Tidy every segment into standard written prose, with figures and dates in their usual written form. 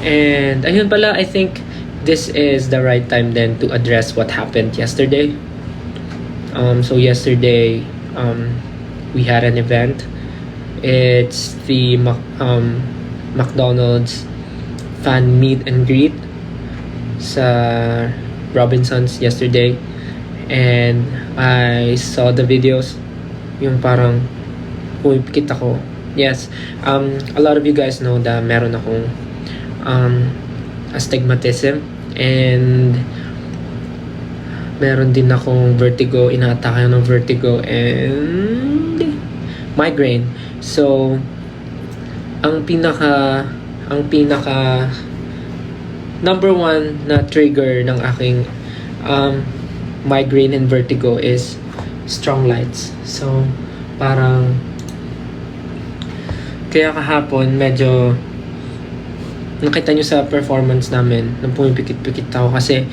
And ayun pala, I think this is the right time then to address what happened yesterday. So yesterday, we had an event. It's the McDonald's fan meet and greet sa Robinsons yesterday. And I saw the videos, yung parang pumipikit ako. Yes, a lot of you guys know that meron akong astigmatism, and meron din akong vertigo, inaatake ng vertigo and migraine. So ang pinaka number one na trigger ng aking migraine and vertigo is strong lights. So parang kaya kahapon medyo nakita nyo sa performance namin nang pumipikit-pikit ako kasi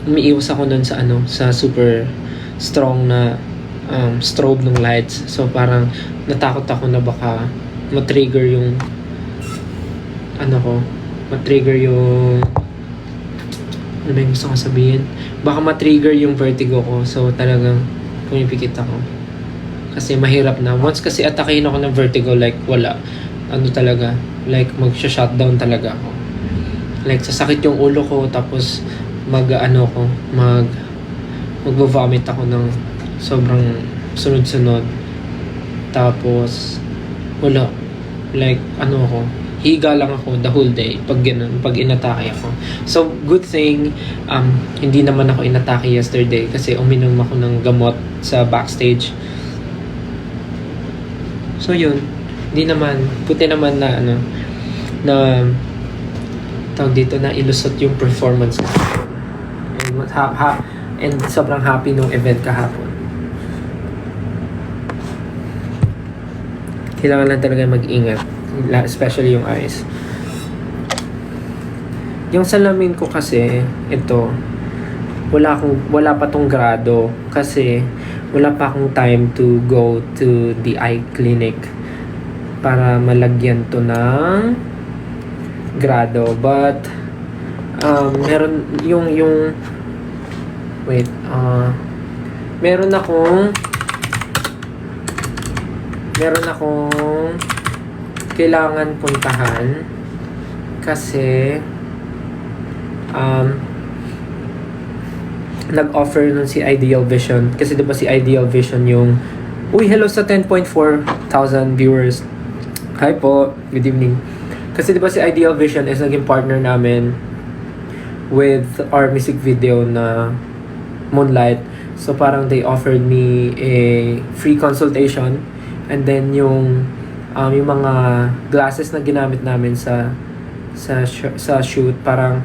umiiwas ako nun sa sa super strong na strobe ng lights. So parang natakot ako na baka ma-trigger yung ma-trigger yung ano ba yung gusto ko sabihin? Baka ma-trigger yung vertigo ko. So talagang pumipikit ako. Kasi mahirap na. Once kasi atakehin ako ng vertigo, like wala. Talaga, like magsha-shutdown talaga ako. Like sasakit yung ulo ko, tapos magvo-vomit ako ng sobrang sunod-sunod. Tapos wala. Like ako, higa lang ako the whole day pag inatake ako. So good thing hindi naman ako inatake yesterday kasi uminom ako ng gamot sa backstage. So yun, puti naman na tawag dito na ilusot yung performance ko. And sobrang happy nung event kahapon. Kailangan lang talaga mag-ingat, especially yung eyes. Yung salamin ko kasi, ito, wala pa tong grado kasi wala pa akong time to go to the eye clinic para malagyan to ng grado. But meron akong kailangan puntahan kasi nag-offer nun si Ideal Vision. Kasi diba si Ideal Vision yung hello sa 10,400 viewers. Hi po, good evening. Kasi diba si Ideal Vision is naging partner namin with our music video na Moonlight. So parang they offered me a free consultation, and then yung mga glasses na ginamit namin sa shoot, parang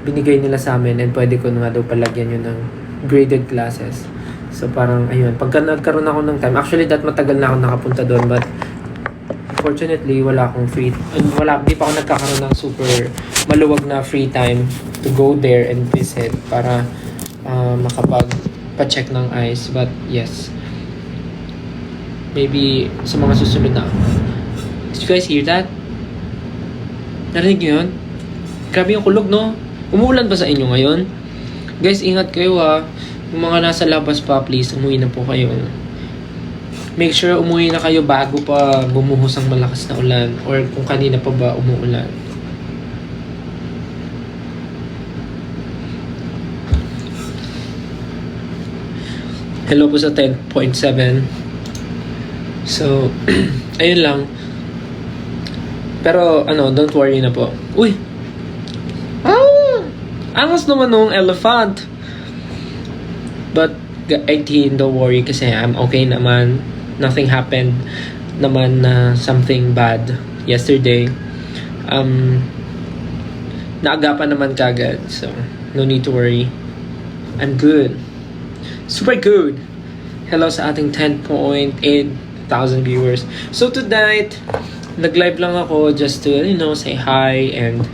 binigay nila sa amin, and pwede ko na daw palagyan yun ng graded glasses. So parang ayun, pagka nagkaroon ako ng time, actually matagal na ako nakapunta doon, but unfortunately wala akong di pa ako nagkakaroon ng super maluwag na free time to go there and visit para makapag-check ng eyes. But yes, maybe sa mga susunod na. Did you guys hear that? Narinig nyo yun? Grabe yung kulog, no? Umuulan ba sa inyo ngayon? Guys, ingat kayo ha. Yung mga nasa labas pa, please, umuwi na po kayo. Make sure umuwi na kayo bago pa bumuhos ang malakas na ulan, or kung kanina pa ba umuulan. Hello po sa 10.7. So, ayun lang. Pero, don't worry na po. Uy! Angas naman nung elephant. But, 18, don't worry kasi I'm okay naman. Nothing happened naman na something bad yesterday. Naagapan naman kagad. So, no need to worry. I'm good. Super good. Hello sa ating 10.8 thousand viewers. So tonight, nag-live lang ako just to, say hi and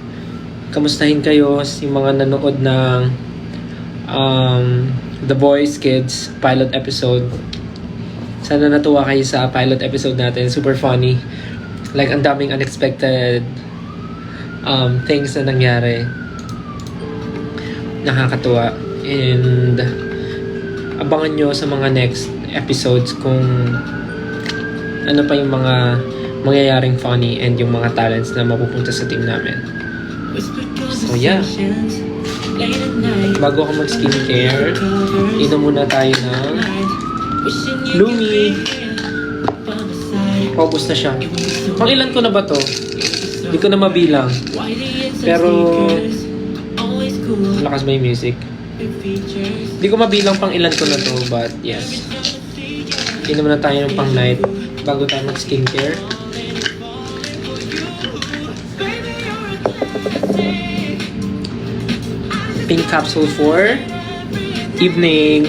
kamustahin kayo, yung mga nanood ng The Boys Kids pilot episode. Sana natuwa kayo sa pilot episode natin. Super funny. Like, ang daming unexpected things na nangyari. Nakakatuwa. And abangan nyo sa mga next episodes kung ano pa yung mga mangyayaring funny and yung mga talents na mapupunta sa team namin. So yeah. Bago ako mag-skincare, inom muna tayo ng Lumi. Paubos na siya. Pang ilan ko na ba to? Hindi ko na mabilang. Pero lakas ba yung music? Hindi ko mabilang pang ilan ko na to, but yes. Inom na tayo ng pang night bago tayo mag-skincare. Pink capsule for evening.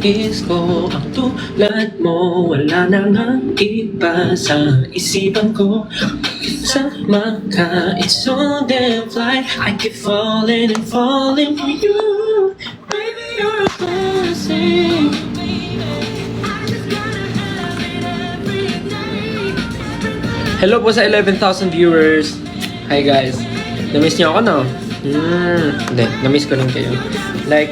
Nais ko ang tulad mo, wala na nga iba sa isipan ko. Sama ka, it's so damn fly. I keep falling and falling for you. Baby, you're a blessing. Hello po sa 11,000 viewers. Hi guys. Namiss niyo ako, no? Hindi, namiss ko rin kayo. Like,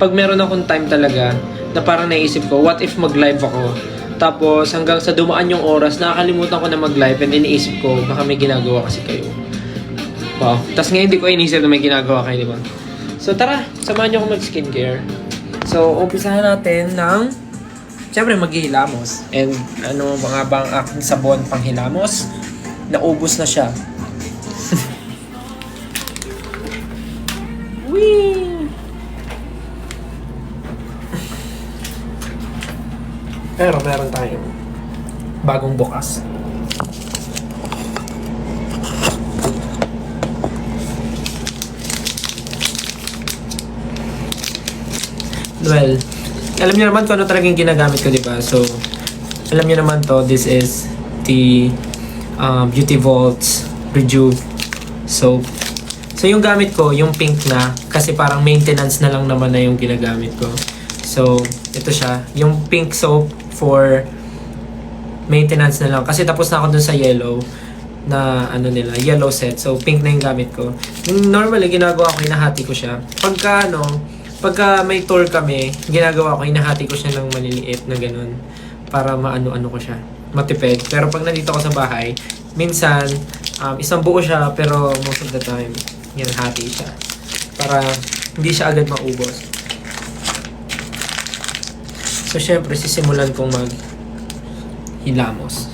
pag meron akong time talaga, na parang naisip ko, what if mag-live ako? Tapos hanggang sa dumaan yung oras, nakakalimutan ko na mag-live and iniisip ko, baka may ginagawa kasi kayo. Wow. Tapos ngayon hindi ko inisip na may ginagawa kayo, di ba? So tara, samahan niyo ako mag-skincare. So, umpisahan natin ng, siyempre maghihilamos. And ano mga bang aking sabon pang hilamos? Naubos na siya. Whee! Pero meron tayong bagong bukas. Well, alam niyo naman kung ano talagang ginagamit ko, di ba? So, alam niyo naman to, this is the Beauty Vaults Rejuve soap. So, yung gamit ko, yung pink na, kasi parang maintenance na lang naman na yung ginagamit ko. So, ito siya, yung pink soap for maintenance na lang. Kasi tapos na ako dun sa yellow na ano nila, yellow set. So, pink na yung gamit ko. Normally, ginagawa ko, hinahati ko siya. Pagka may tour kami, ginagawa ko, hinahati ko siya ng maliliit na ganun. Para maano-ano ko siya. Matipid. Pero pag nandito ako sa bahay, minsan, isang buo siya, pero most of the time, yan, hati siya. Para hindi siya agad maubos. So, syempre, sisimulan kong mag-hilamos.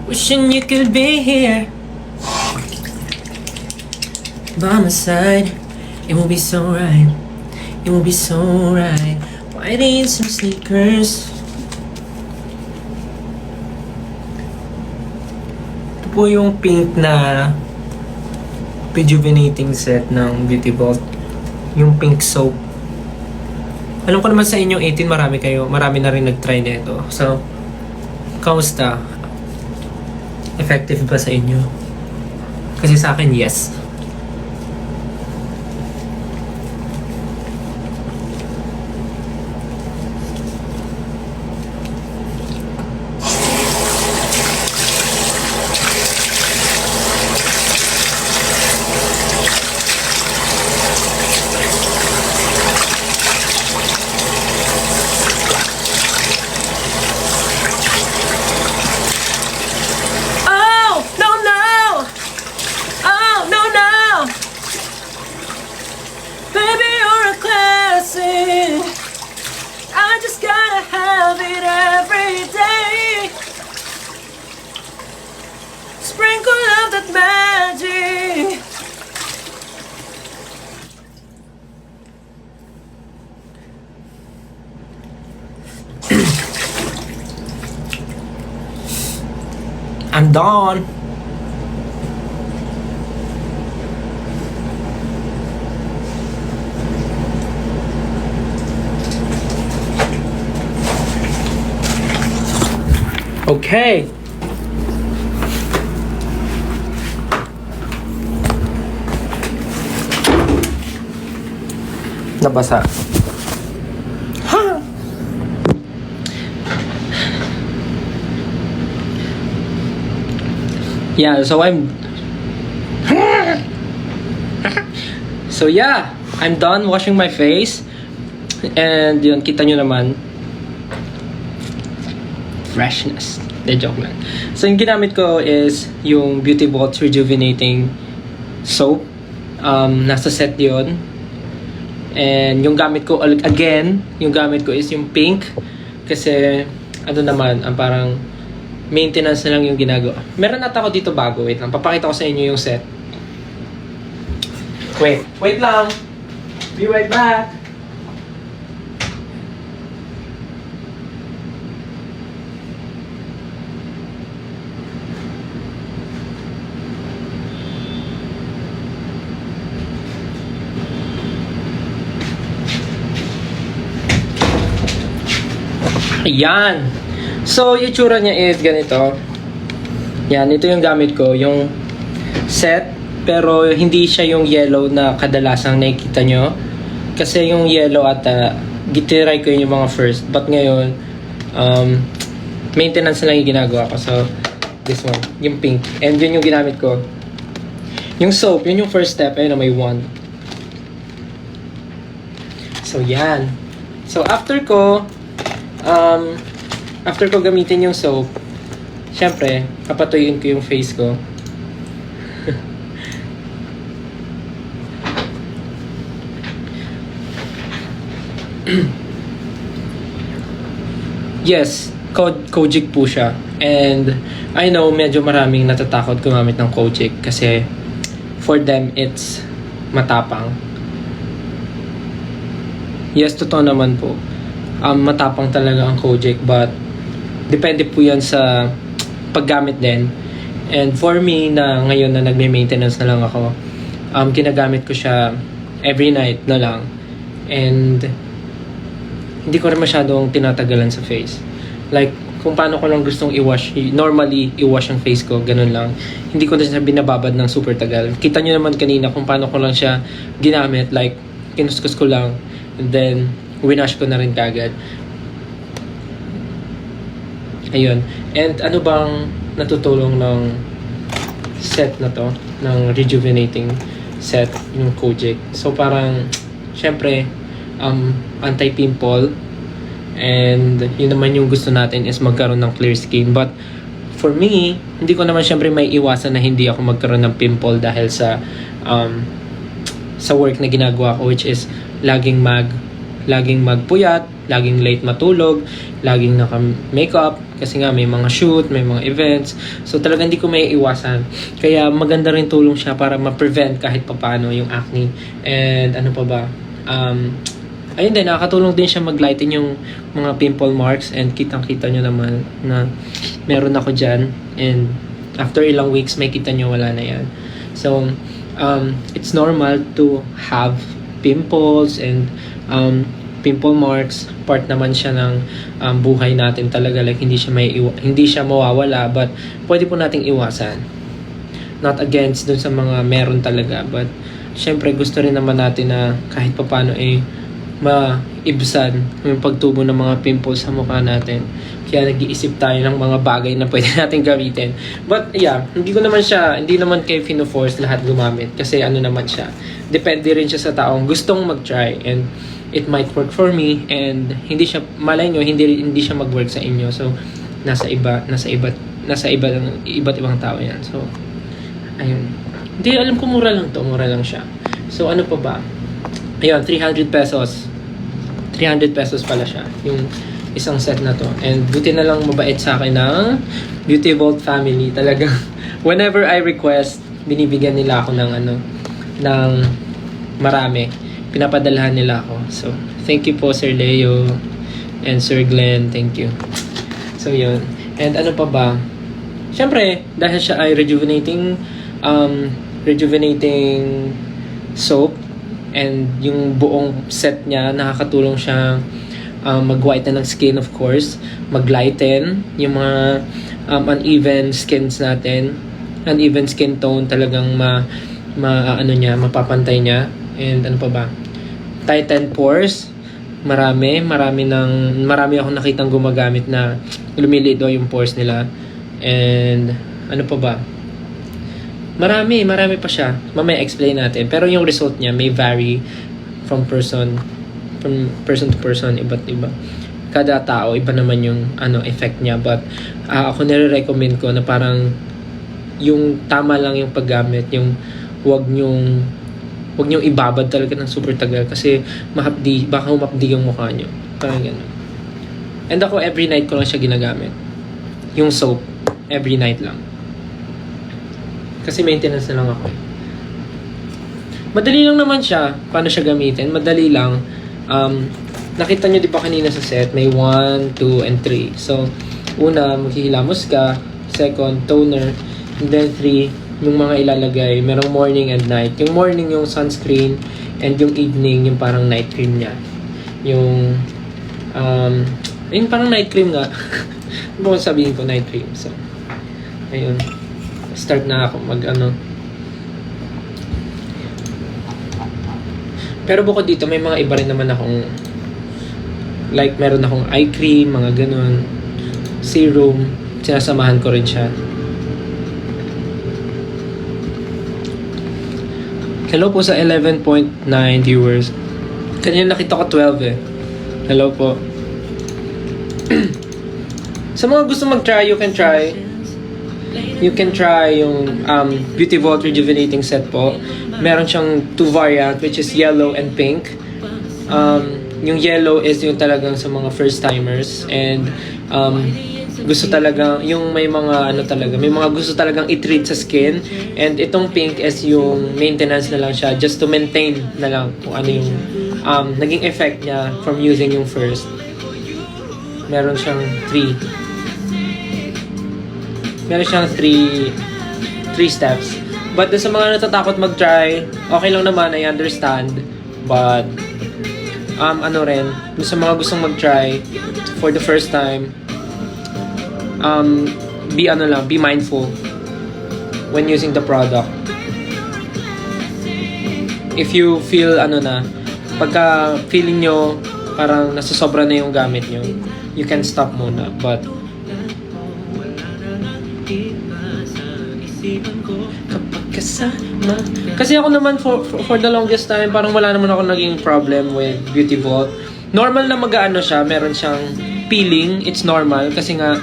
Wishing you could be here by my side. It will be so right. It will be so right. Whitey and some sneakers. Ito po yung pink na rejuvenating set ng Beauty Vault. Yung pink soap. Alam ko naman sa inyong 18, marami na rin nag-try nito. So, kamusta? Effective ba sa inyo? Kasi sa akin, yes. I'm done. Okay. Nabasa. Ha! Yeah, so I'm done washing my face. And yun, kita nyo naman. Freshness. De joke lang. So yung ginamit ko is yung Beauty Vault Rejuvenating Soap. Nasa set yun. And yung gamit ko, again, yung gamit ko is yung pink. Kasi, ano naman, ang parang maintenance na lang yung ginagawa. Meron ata ako dito bago. Wait lang, papakita ko sa inyo yung set. Wait lang. Be right back. Ayan. So, yung tsura niya is ganito. Yan, ito yung gamit ko. Yung set. Pero, hindi siya yung yellow na kadalasang nakikita nyo. Kasi yung yellow ata, gitiray ko yung mga first. But ngayon, maintenance na lang yung ginagawa ko. So, this one. Yung pink. And yun yung ginamit ko. Yung soap, yun yung first step. Ayun na may wand. So, yan. So, after ko gamitin yung soap, syempre, papatuyuin ko yung face ko. Yes, Kojic po siya. And I know medyo maraming natatakot gumamit ng Kojic kasi for them it's matapang. Yes, totoo naman po. Matapang talaga ang Kojic, but depende po yan sa paggamit din. And for me, na ngayon na nagme-maintenance na lang ako, ginagamit ko siya every night na lang. And hindi ko rin masyadong tinatagalan sa face. Like, kung paano ko lang gustong normally i-wash ang face ko, ganun lang. Hindi ko na siya binababad ng super tagal. Kita nyo naman kanina kung paano ko lang siya ginamit. Like, kinuskus ko lang. And then, winash ko na rin kagad. Ayun. And ano bang natutulong ng set na to? Ng rejuvenating set, yung Kojic. So parang, syempre, anti-pimple. And yun naman yung gusto natin is magkaroon ng clear skin. But for me, hindi ko naman syempre may iwasan na hindi ako magkaroon ng pimple dahil sa work na ginagawa ko, which is laging magpuyat, laging late matulog, laging naka-makeup kasi nga may mga shoot, may mga events. So talagang hindi ko may iwasan. Kaya maganda rin tulong siya para ma-prevent kahit papaano yung acne. And ano pa ba? Ayun din, nakakatulong din siya mag-lighten yung mga pimple marks, and kitang-kita nyo naman na meron ako dyan. And after ilang weeks, may kita nyo wala na yan. So, it's normal to have pimples and pimple marks. Part naman siya ng buhay natin talaga. Like, hindi siya mawawala, but pwede po nating iwasan. Not against dun sa mga meron talaga, but syempre gusto rin naman natin na kahit papaano maibsan yung pagtubo ng mga pimples sa mukha natin. Kaya nag-iisip tayo ng mga bagay na pwede natin gamitin. But yeah, hindi naman kayo fino-force lahat gumamit. Kasi ano naman siya, depende rin siya sa taong gustong mag-try. And it might work for me, and hindi siya, malay nyo, hindi siya mag-work sa inyo. So, nasa iba't ibang tao yan. So, ayun. Hindi, alam ko mura lang siya. So, ano pa ba? Ayun, 300 pesos. 300 pesos pala siya, yung isang set na to. And buti na lang mabait sa akin ng Beauty Vault family. Talagang, whenever I request, binibigyan nila ako ng marami. Pinapadalahan nila ako. So, thank you po Sir Leo and Sir Glenn. Thank you. So, yun. And ano pa ba? syempre, dahil siya ay rejuvenating soap, and yung buong set niya, nakakatulong siyang mag-whiten ng skin, of course, mag-lighten yung mga uneven skins natin, uneven skin tone, talagang mapapantay niya. And ano pa ba? Tighten pores, marami akong nakitang gumagamit na lumiliit daw yung pores nila. And ano pa ba? Marami pa siya. Mamaya explain natin. Pero yung result niya may vary from person to person, iba't iba. Kada tao, iba naman yung effect niya. But ako nire-recommend ko na parang yung tama lang yung paggamit, yung wag nyong ibabad talaga ng super tagal kasi baka humapdi yung mukha nyo. Parang gano'n. And ako, every night ko lang siya ginagamit. Yung soap, every night lang. Kasi maintenance na lang ako. Madali lang naman siya. Paano siya gamitin? Madali lang. Nakita nyo di ba kanina sa set, may 1, 2, and 3. So, una, maghihilamos ka. Second, toner. And then 3, yung mga ilalagay. Merong morning and night. Yung morning, yung sunscreen. And yung evening, yung parang night cream niya. Yung parang night cream nga. Ano ba sabihin ko? Night cream. So, ayun. Start na ako Pero bukod dito, may mga iba rin naman akong meron akong eye cream, mga ganun, serum, sinasamahan ko rin siya. Hello po sa 11.9 viewers. Kanina nakita ko 12 eh. Hello po. Sa mga gusto mag-try, you can try yung Beauty Vault Rejuvenating Set po. Meron siyang 2 variant, which is yellow and pink. Yung yellow is yung talagang sa mga first timers, and gusto talaga yung may mga gusto talagang i-treat sa skin, and itong pink is yung maintenance na lang siya, just to maintain na lang kung ano yung naging effect niya from using yung first. Meron siyang 3 steps. But sa mga natatakot mag-try, okay lang naman, I understand. But sa mga gustong mag-try for the first time, be mindful when using the product. If you feel pagka feeling nyo parang nasasobra na yung gamit nyo, you can stop muna. But kasi ako naman for the longest time, parang wala naman ako naging problem with Beauty Vault. Normal na siya, meron siyang peeling, it's normal kasi nga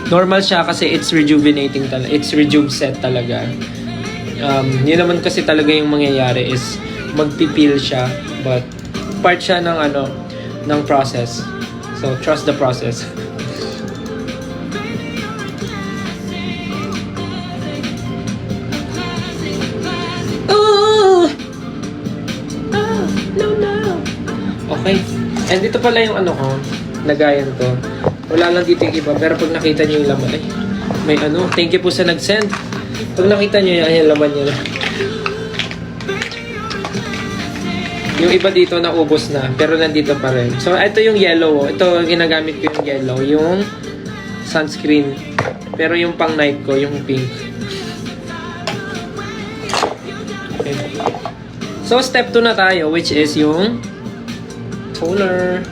normal siya kasi it's rejuvenating talaga, it's rejuve set talaga. Yun naman kasi talaga yung mangyayari is magpipil siya, but part siya ng process. So trust the process. Okay. And dito pala yung lagayan to. Wala lang dito yung iba, pero pag nakita nyo yung laman, may thank you po sa nag-send. Pag nakita nyo yung laman nyo. Yung iba dito naubos na, pero nandito pa rin. So, ito yung yellow. Ito, ginagamit ko yung yellow. Yung sunscreen. Pero yung pang night ko, yung pink. Okay. So, step 2 na tayo, which is yung toner.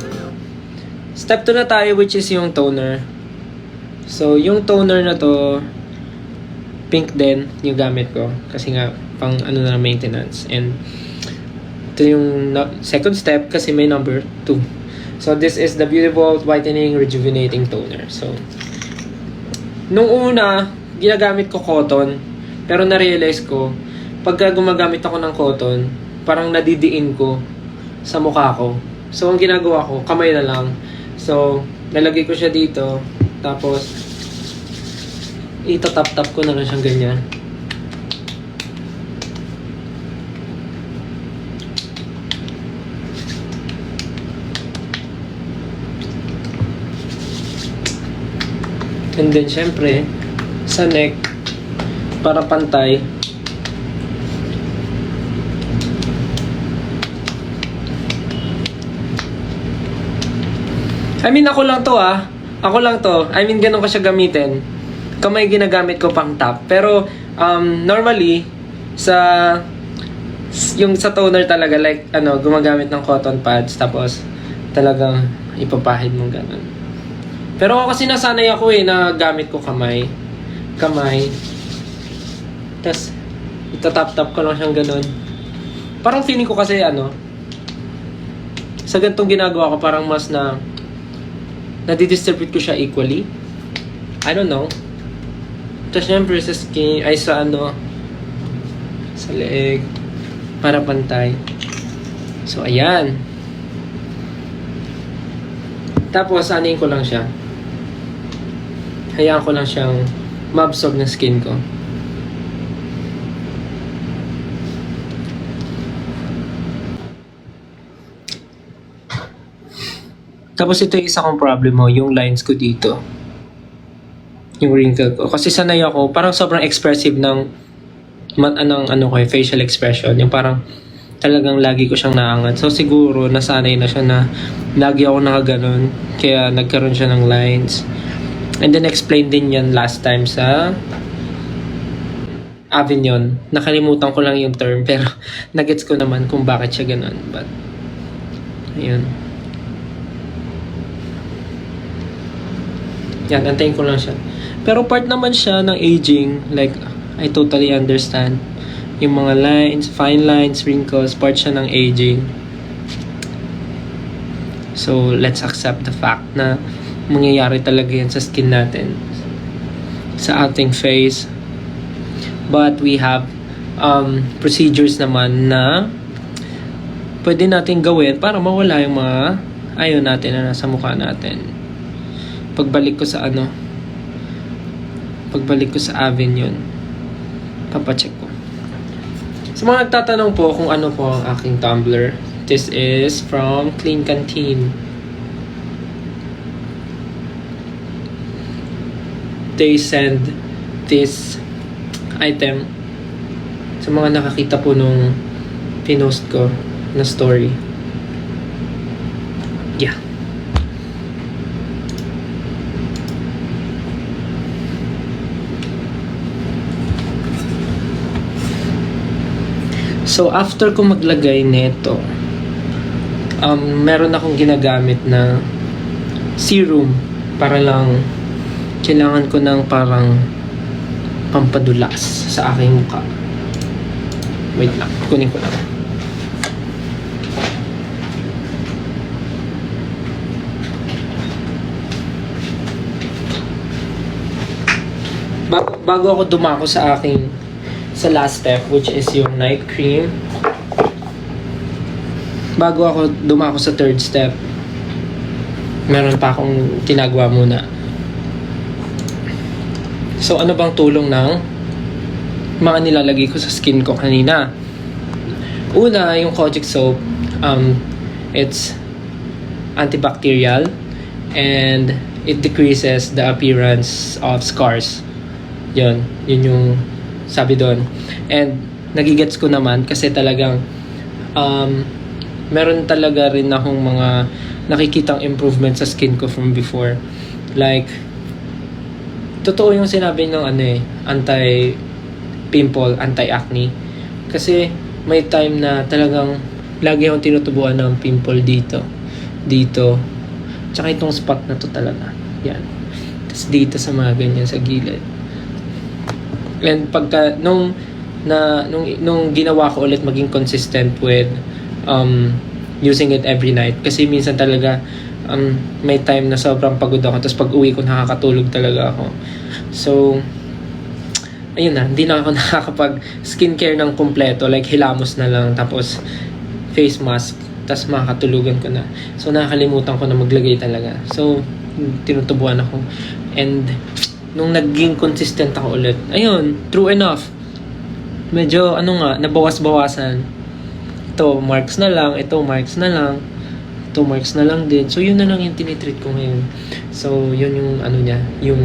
Step 2 na tayo, which is yung toner. So, yung toner na to, pink din yung gamit ko. Kasi nga, pang na maintenance. And, ito yung second step kasi may number 2. So, this is the Beauty Vault Whitening Rejuvenating Toner. So, nung una, ginagamit ko cotton. Pero na-realize ko, pagka gumagamit ako ng cotton, parang nadidiin ko sa mukha ko. So, ang ginagawa ko, kamay na lang. So, nalagay ko siya dito. Tapos, itatap-tap ko na lang siyang ganyan. And then, syempre, sa neck, para pantay. I mean, ako lang to Ako lang to. I mean, ganun ko siya gamitin. Kamay ginagamit ko pang top. Pero, normally, yung sa toner talaga, like, gumagamit ng cotton pads, tapos, talagang ipapahid mong ganun. Pero ako kasi nasanay ako na gamit ko kamay. Tapos, itatap-tap ko lang siyang ganun. Parang feeling ko kasi, sa ganitong ginagawa ko, parang mas nadidistribute ko siya equally. I don't know. Tapos syempre sa skin, sa leeg, para pantay. So, ayan. Tapos, anin ko lang siya. Hayaan ko lang siyang ma-absorb ng skin ko. Tapos ito yung isa kong problem yung lines ko dito. Yung wrinkle ko. Kasi sanay ako, parang sobrang expressive ng facial expression. Yung parang talagang lagi ko siyang naangat. So siguro nasanay na siya na lagi ako nakaganon. Kaya nagkaroon siya ng lines. And then explain din yan last time sa Avignon. Nakalimutan ko lang yung term pero nagets ko naman kung bakit siya ganon. But, ayun. Yan, antayin ko lang siya. Pero part naman siya ng aging. Like, I totally understand. Yung mga lines, fine lines, wrinkles, part siya ng aging. So, let's accept the fact na mangyayari talaga yan sa skin natin. Sa ating face. But we have procedures naman na pwede natin gawin para mawala yung mga ayaw natin na nasa mukha natin. Pagbalik ko sa Avignon, papacheck ko. Sa mga nagtatanong po kung ano po ang aking tumbler, this is from Clean Canteen. They send this item sa mga nakakita po nung pinost ko na story. Yeah. So, after ko maglagay nito, meron akong ginagamit na serum para lang kailangan ko ng parang pampadulas sa aking mukha. Wait lang, kunin ko lang. Bago ako dumako sa last step, which is yung night cream. Bago ako dumako sa third step, meron pa akong ginagawa muna. So, ano bang tulong ng mga nilalagay ko sa skin ko kanina? Una, yung Kojic soap, it's antibacterial and it decreases the appearance of scars. Yun yung sabi doon. And nagigets ko naman kasi talagang meron talaga rin akong mga nakikitang improvement sa skin ko from before. Like, totoo yung sinabi ng anti-pimple, anti-acne. Kasi may time na talagang lagi akong tinutubuan ng pimple dito. Tsaka itong spot na to talaga. Yan. Tapos dito sa mga ganyan sa gilid. And pagka nung ginawa ko ulit maging consistent with using it every night kasi minsan talaga may time na sobrang pagod ako tapos pag uwi ko nakakatulog talaga ako. So ayun na, hindi na ako nakakapag skincare ng kumpleto, like hilamos na lang tapos face mask tapos makakatulugan ko na. So nakakalimutan ko na maglagay talaga. So tinutubuan ako. And nung naging consistent ako ulit, ayun, true enough. Medyo, nabawas-bawasan. Ito, marks na lang. Ito, marks na lang din. So, yun na lang yung tinitreat ko ngayon. So, yun yung ano niya, yung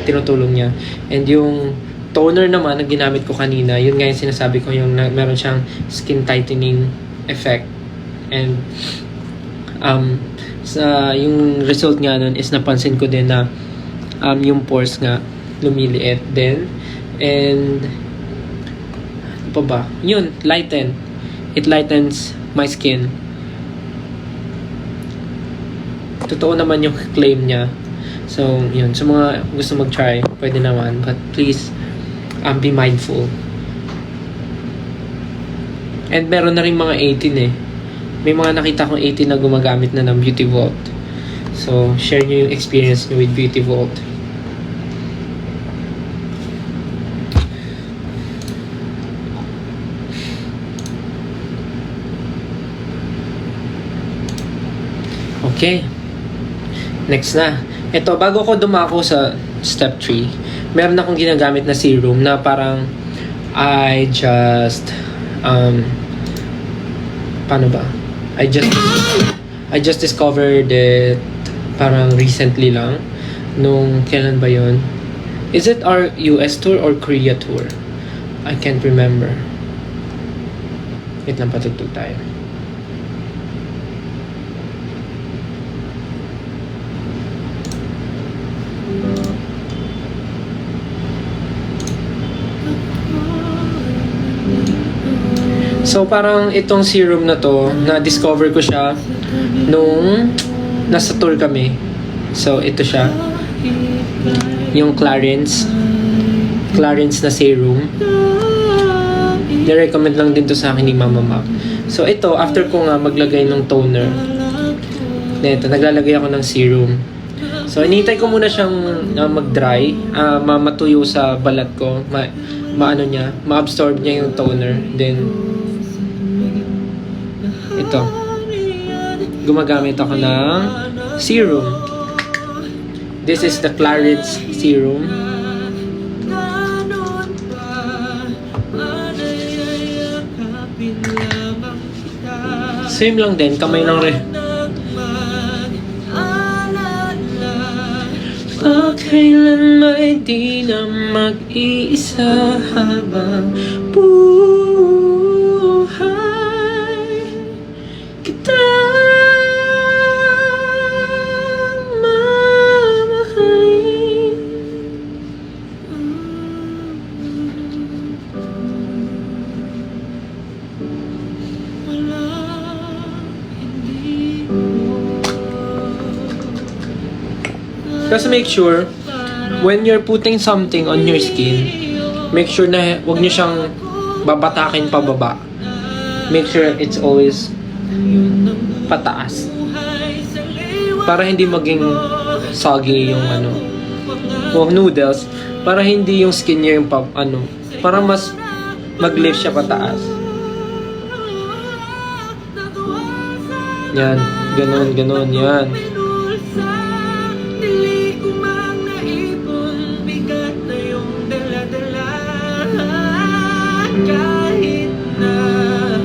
tinutulong niya. And yung toner naman na ginamit ko kanina, yun nga yung sinasabi ko, yung meron siyang skin tightening effect. And yung result nga nun is napansin ko din na yung pores nga lumiliit din. And ano pa ba? Yun, lighten. It lightens my skin. Totoo naman yung claim niya. So, yun. So, mga gusto mag-try, pwede naman. But please, be mindful. And meron na rin mga 18 eh. May mga nakita kong 18 na gumagamit na ng Beauty Vault. So, share nyo yung experience nyo with Beauty Vault. Okay. Next na. Ito, bago ko dumako sa step 3, meron akong ginagamit na serum na parang I just paano ba? I just discovered it parang recently lang. Nung kailan ba yun? Is it our US tour or Korea tour? I can't remember. Wait lang, patugtog tayo. So, parang itong serum na to, na-discover ko siya nung nasa tour kami. So, ito siya. Yung Clarins na serum. Ni-recommend lang din to sa akin ni Mama Mac. So, ito, after ko nga maglagay ng toner, ito, naglalagay ako ng serum. So, inintay ko muna siyang mag-dry, matuyo sa balat ko, ma-absorb niya yung toner. Then, ito, gumagamit ako ng serum. This is the Clarins serum. Same lang din, kamay lang rin. Kailan may di na mag-iisa habang buhay kita mamahalin. Just make sure when you're putting something on your skin, make sure na wag niyo siyang babatakin pababa. Make sure it's always pataas. Para hindi maging soggy yung noodles. Para hindi yung skin niya yung para mas mag-lift siya pataas. Yan, ganon, yan.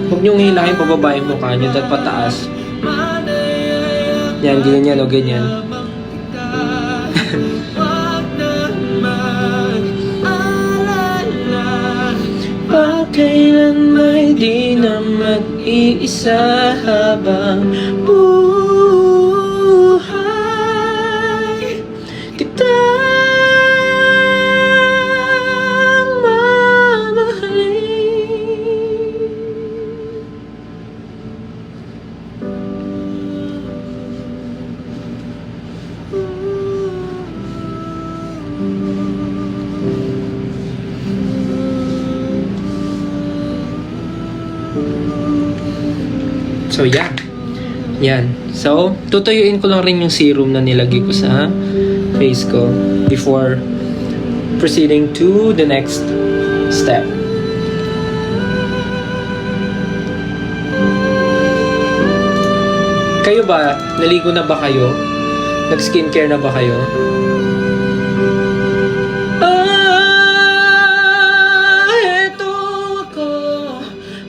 Huwag niyong hilahin pababa yung mukha niyo dahil pataas. Yan, ganyan o ganyan. Pagkailan may di na mag-iisa habang buhay kita So, yeah. Yan. So, tutuyuin ko lang rin yung serum na nilagay ko sa face ko before proceeding to the next step. Kayo ba? Naligo na ba kayo? Nag-skincare na ba kayo? Eto ako,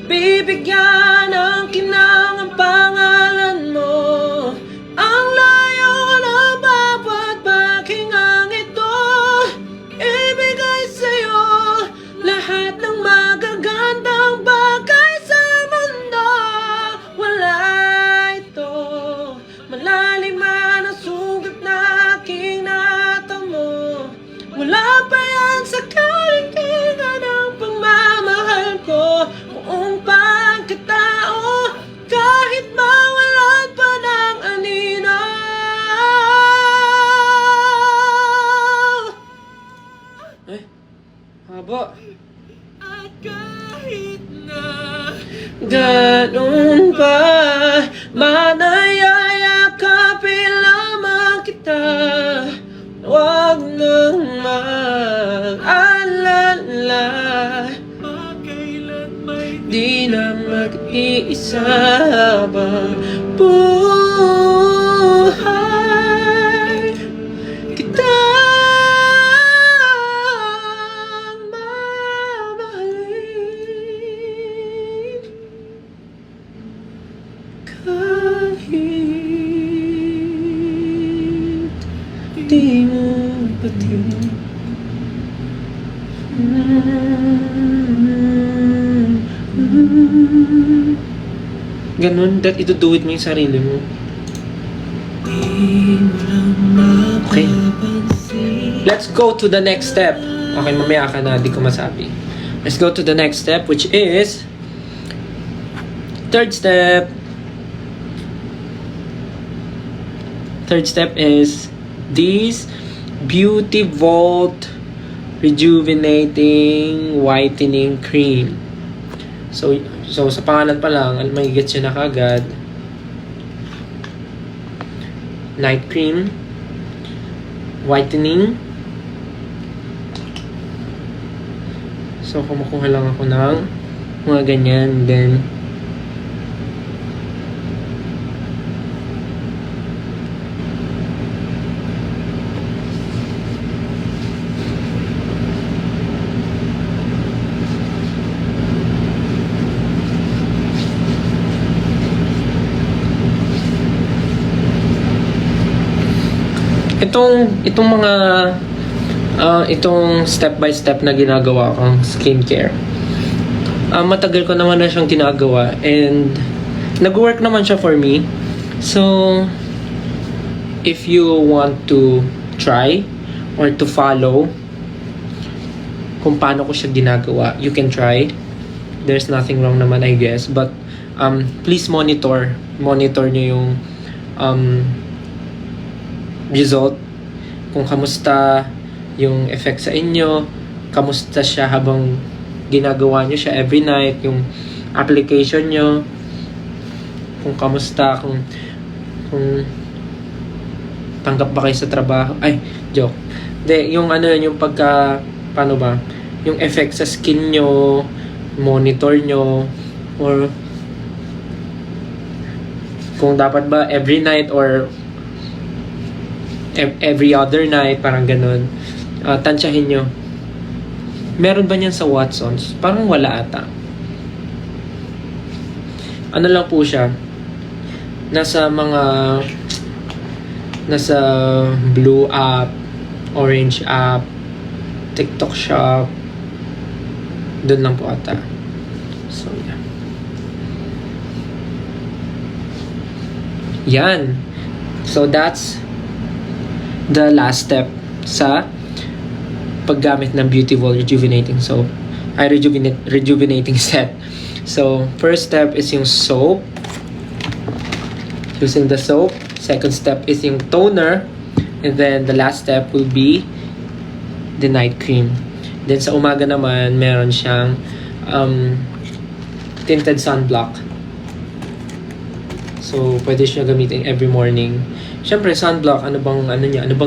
bibigyan ng kinang ang pangalan mo. Aba. At kahit na Ganun pa, manayayakapin lamang kita. Huwag nang mag-alala, makailan may di na mag-iisa habang buhay kitang mamahalin kahit di mo batid. Ganun, that ituduwit mo yung sarili mo. Okay. Let's go to the next step. Okay, mamaya ka na, di ko masabi. Let's go to the next step, which is third step. Third step is this Beauty Vault Rejuvenating Whitening Cream. So sa pangalan pa lang, may gets yun na kagad. Night cream, whitening. So kumukuha lang ako ng mga ganyan, then itong mga itong step by step na ginagawa kong skincare, matagal ko naman na siyang ginagawa and nag-work naman siya for me. So if you want to try or to follow kung paano ko siya ginagawa, you can try. There's nothing wrong naman, I guess, but please monitor nyo yung result, kung kamusta yung effect sa inyo, kamusta siya habang ginagawa nyo siya every night, yung application nyo, kung kamusta, kung tanggap ba kayo sa trabaho. Ay, joke. De, yung yung pagka, paano ba, yung effect sa skin nyo, monitor nyo, or kung dapat ba every night or every other night, parang ganun. Tansyahin nyo. Meron ba niyan sa Watsons? Parang wala ata. Ano lang po siya, nasa Blue app, Orange app, TikTok shop, doon lang po ata. So yeah. Yan. So that's the last step sa paggamit ng Beauty Vault Rejuvenating Soap. Rejuvenating set. So, first step is yung soap. Using the soap. Second step is yung toner. And then, the last step will be the night cream. Then, sa umaga naman, meron siyang tinted sunblock. So, pwede siya gamitin every morning. Siyempre, sunblock, ano bang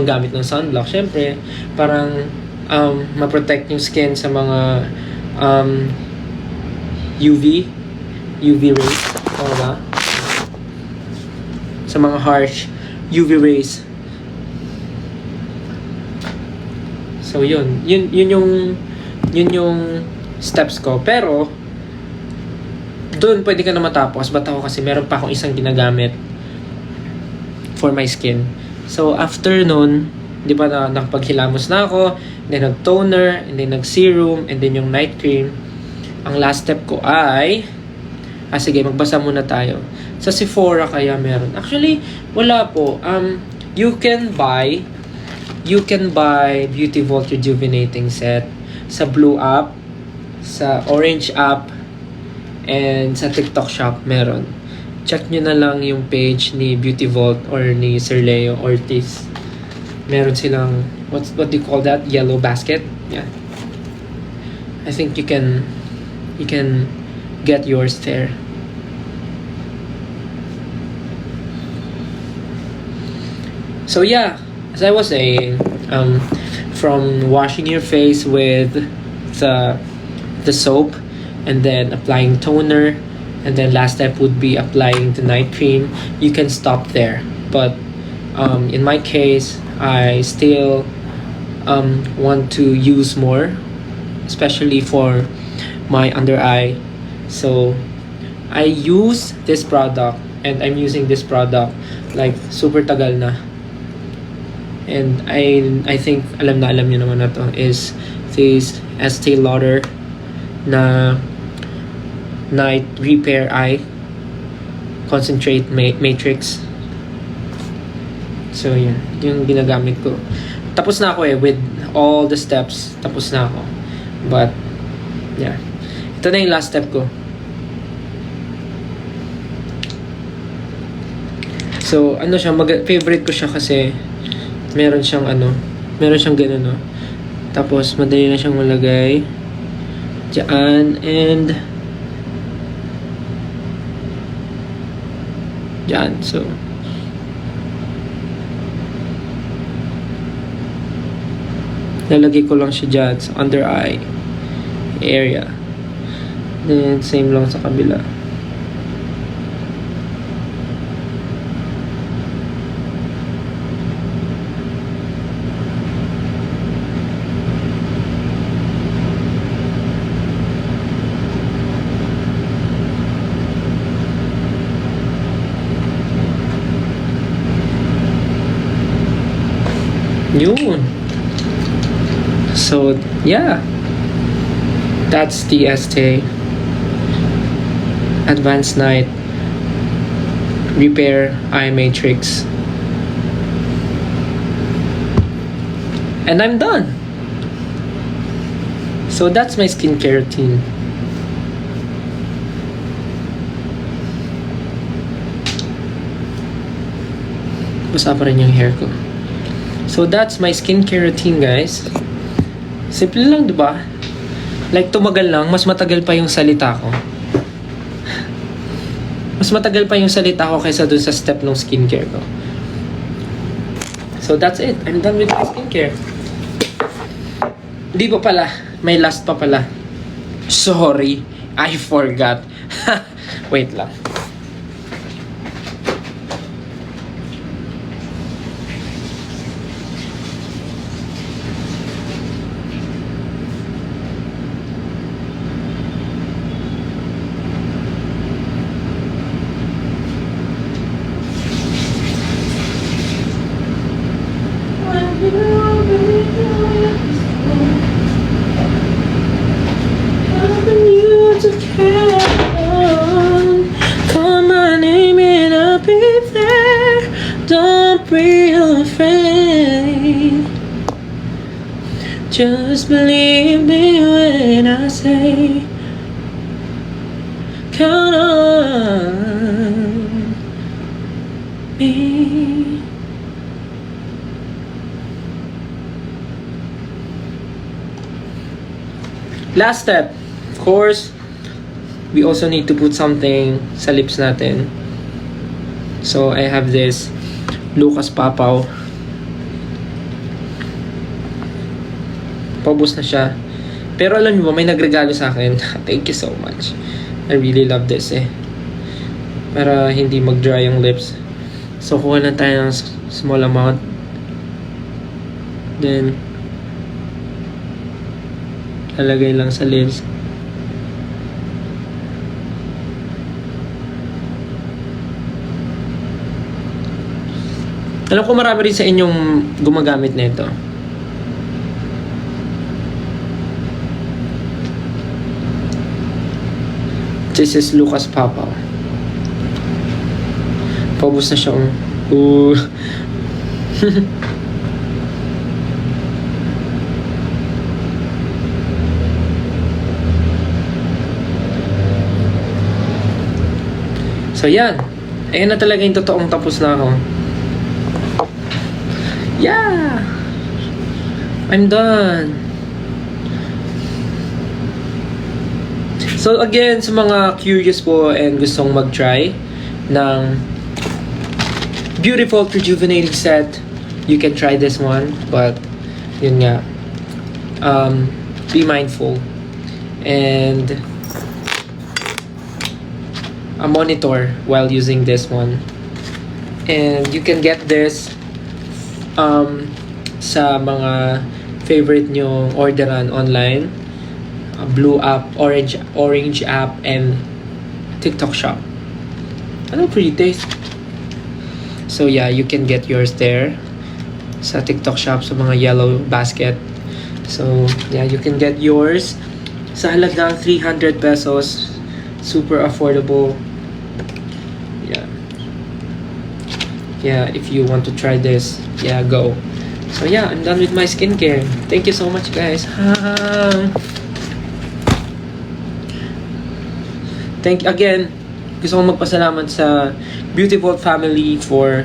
gamit ng sunblock? Siyempre, parang ma-protect yung skin sa mga UV rays. Tama ba? Sa mga harsh UV rays. So, yun yung steps ko. Pero, doon pwede ka na matapos. Ba't ako kasi meron pa akong isang ginagamit for my skin. So, after nun, di ba nakapaghilamos na ako, then nag-toner, and then nag-serum, and then yung night cream. Ang last step ko ay, sige, magbasa muna tayo. Sa Sephora kaya meron. Actually, wala po. You can buy Beauty Vault Rejuvenating Set sa Blue app, sa Orange app, and sa TikTok shop meron. Check nyo na lang yung page ni Beauty Vault or ni Sir Leo Ortiz. Meron silang, what do you call that? Yellow basket? Yeah. I think you can get yours there. So yeah, as I was saying, from washing your face with the soap, and then applying toner, and then last step would be applying the night cream. You can stop there, but in my case, I still want to use more, especially for my under eye. So I use this product, and I'm using this product like super tagal na. And I think alam niyo naman na to is this Estee Lauder na Night Repair Eye Concentrate Matrix. So yun, yung ginagamit ko. Tapos na ako with all the steps. Tapos na ako. But yeah, ito na yung last step ko. So ano siya, favorite ko siya kasi meron siyang ganun, no? Tapos madali na siyang malagay diyan, and diyan. So lalagay ko lang siya dyan sa under eye area, then same lang sa kabila. Yun. So yeah, that's the Estee Advanced Night Repair Eye Matrix, and I'm done. So that's my skincare routine. Basa pa rin yung hair ko. So that's my skincare routine, guys. Simple lang, di ba? Like, tumagal lang, mas matagal pa yung salita ko. Mas matagal pa yung salita ko kaysa dun sa step ng skincare ko. So that's it. I'm done with my skincare. Di pa pala. May last pa pala. Sorry. I forgot. Wait lang. Call my name and I'll be there. Don't be afraid. Just believe me when I say, count on me. Last step, of course, we also need to put something sa lips natin. So I have this Lucas Papaw. Paubos na siya. Pero alam niyo ba, may nagregalo sa akin. Thank you so much. I really love this para hindi mag-dry yung lips. So kuha lang tayo ng small amount. Then lalagay lang sa lips. Alam ko marami rin sa inyong gumagamit nito. This is Lucas Papaw. Paubos na siya. Ooh. So yan. Ayan na talaga yung totoong tapos na ako. Yeah! I'm done. So again, sa mga curious po and gustong mag-try ng beautiful rejuvenating set, you can try this one. But yun nga, be mindful. And a monitor while using this one. And you can get this sa mga favorite nyo orderan online. Blue app, orange app, and TikTok shop. Ano pretty taste? So yeah, you can get yours there sa TikTok shop sa mga yellow basket. So yeah, you can get yours sa halagang 300 pesos. Super affordable. Yeah. Yeah, if you want to try this, yeah, go. So yeah, I'm done with my skincare. Thank you so much, guys. Thank you again. Gusto kong magpasalamat sa Beautiful family for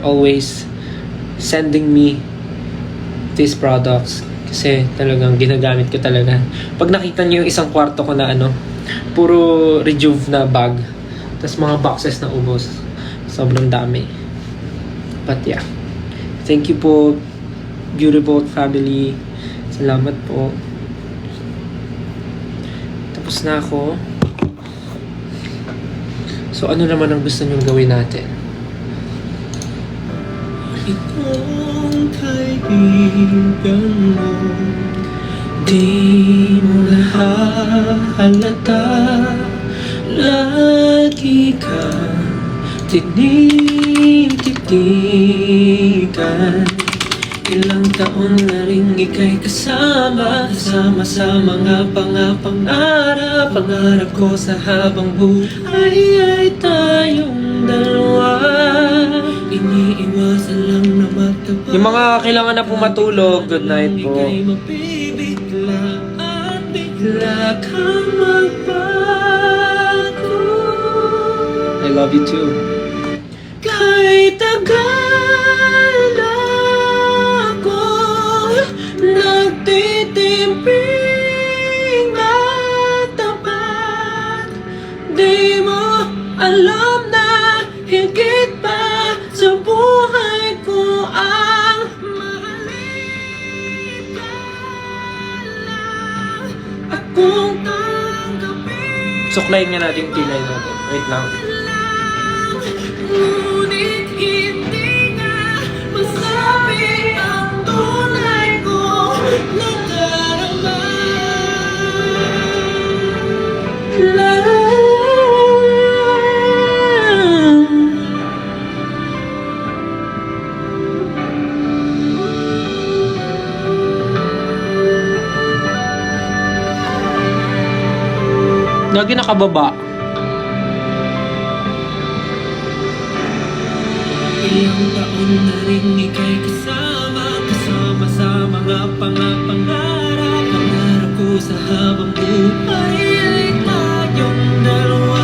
always sending me these products. Kasi talagang ginagamit ko talaga. Pag nakita niyo yung isang kwarto ko na puro Rejuve na bag. Tapos mga boxes na ubos. Sobrang dami. But yeah. Thank you po, Beautiful family. Salamat po. Tapos na ako. So ano naman ang gusto niyong gawin natin? Itong kaibigan mo, Di mo nahahalata, lagi ka tinititigan. Ilang taon na rin ika'y kasama sa mga pangarap ko sa habang buhay ay tayong dalawa. Iniiwasan lang na magkapag yung mga kailangan na pong matulog, good night po. Ika'y mabibigla at bigla kang magbago. I love you too. Kahit tagal na ako nagtitimping matapat, di mo alam na higit pa sa buhay ko ang mahalin ka lang akong tanggapin. Suklayin nga natin yung kilay natin. Wait lang. Ngunit hindi nga masabi ang tunay kong nadarama. Lagi nakababa. Ilang taon na rin ika'y kasama sa mga pangarap ko sa habang buhay ay tayong dalawa.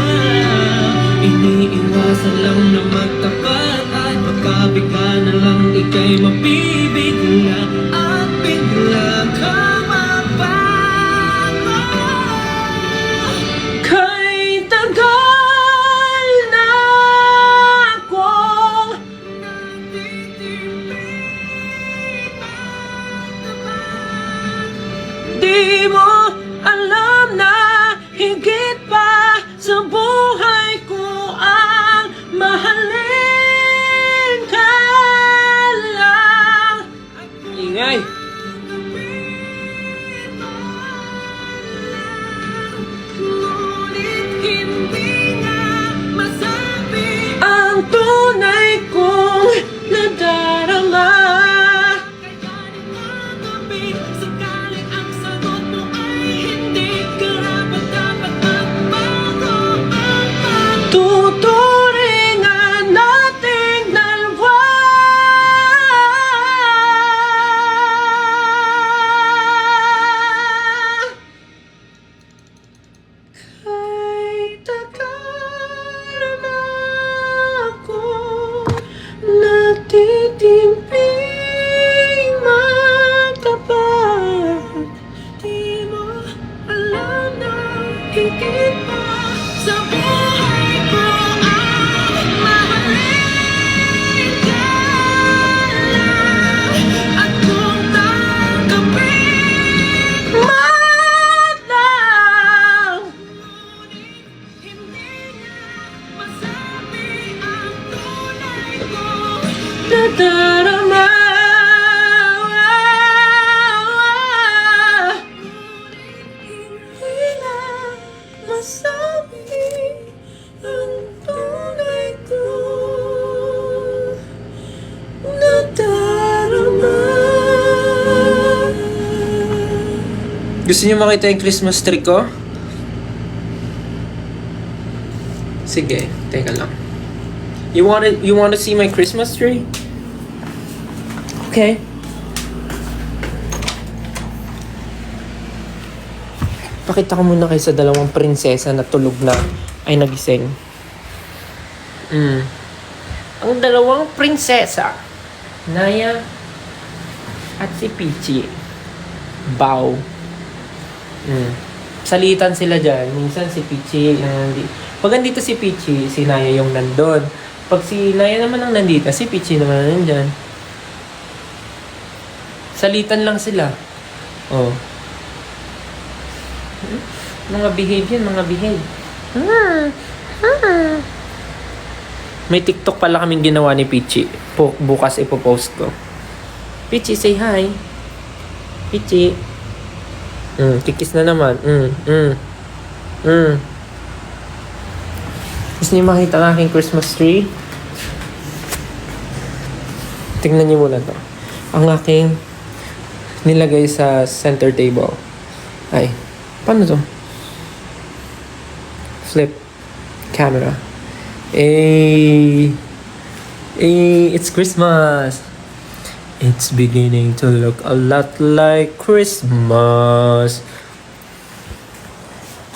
Iniiwasan lang na magtapat at pagkabigla na lang ika'y mabibigla at bigla kang mabago. Kahit tagal na akong di mo alam na higit pa sa buhay ko ang mahalin ka lang Gusto niyo makita yung Christmas tree ko? Sige, teka lang. You wanna see my Christmas tree? Okay. Pakita ko muna kayo sa dalawang prinsesa na tulog na ay nagising. Ang dalawang prinsesa, Naya at si Peachy. Bow. Salitan sila dyan. Minsan si Peachy, pag nandito si Peachy, si Naya yung nandun. Pag si Naya naman ang nandito, si Peachy naman ang nandyan. Salitan lang sila. Oh. Mga behave yan, mga behave. May TikTok pala kaming ginawa ni Peachy. Bukas ipopost ko. Peachy, say hi. Peachy. Kikis na naman. Gusto niyo makita ang aking Christmas tree? Tingnan niyo muna to. Ang aking nilagay sa center table. Ay, paano to? Flip camera. It's Christmas. It's beginning to look a lot like Christmas.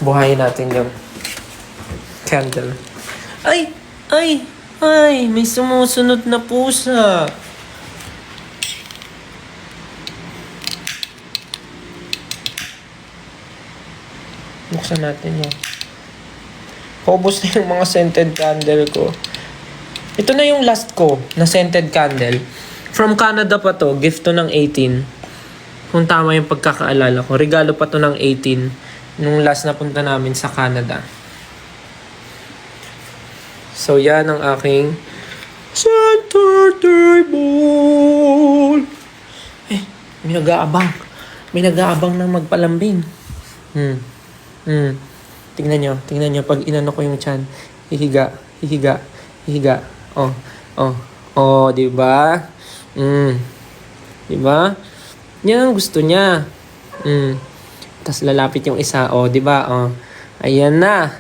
Buhayin natin yung candle. Ay! May sumusunod na pusa. Buksan natin yun. Paubos na yung mga scented candle ko. Ito na yung last ko na scented candle. From Canada pa to. Gift to ng 18. Kung tama yung pagkakaalala ko. Regalo pa to ng 18. Nung last na punta namin sa Canada. So yan ang aking center table. May nag-aabang. May nag-aabang ng magpalambing. Tingnan nyo, pag inano ko yung tiyan, hihiga. Diba? Diba? Yan ang gusto niya. Tapos lalapit yung isa, diba? Ayan na.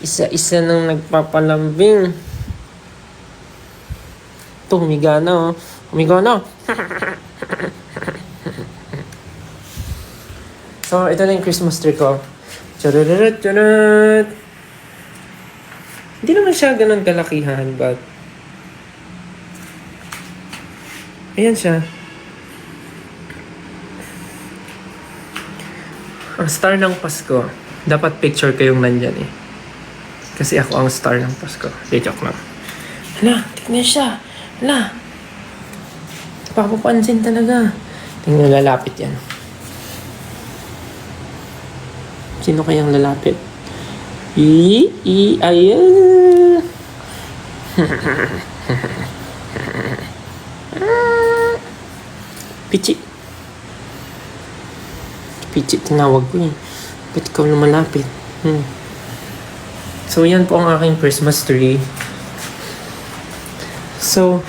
Isa-isa nang nagpapalambing. Ito, humiga na. So, ito na yung Christmas tree ko. Charararot. Hindi naman siya ganun kalakihan, but ayan siya. Ang star ng Pasko. Dapat picture kayong nandyan eh. Kasi ako ang star ng Pasko. Joke lang. Hala, tignan siya. Hala. Papapansin talaga. Tingnan, lalapit yan. Sino kayang lalapit? Ayan. Pichi, tinawag ko eh. Ba't ikaw na malapit? So, yan po ang aking Christmas tree. So,